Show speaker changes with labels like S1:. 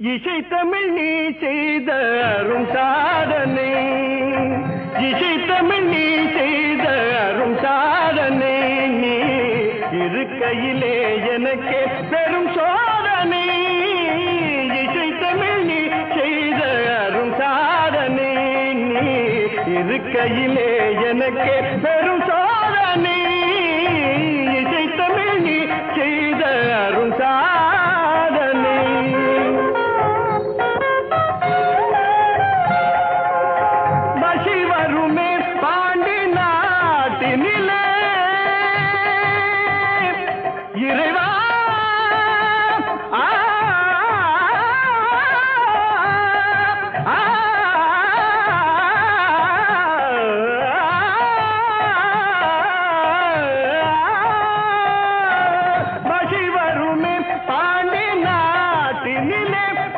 S1: இசை தமிழ் நீ செய்த அரும் சாதனை, இசை தமிழ் நீ செய்த அரும் சாதனை, நீ இருக்கையிலே எனக்கே பெரும் சோதனை. இசை தமிழ் நீ செய்த அரும் சாதனை, நீ இருக்கையிலே எனக்கே பெரும்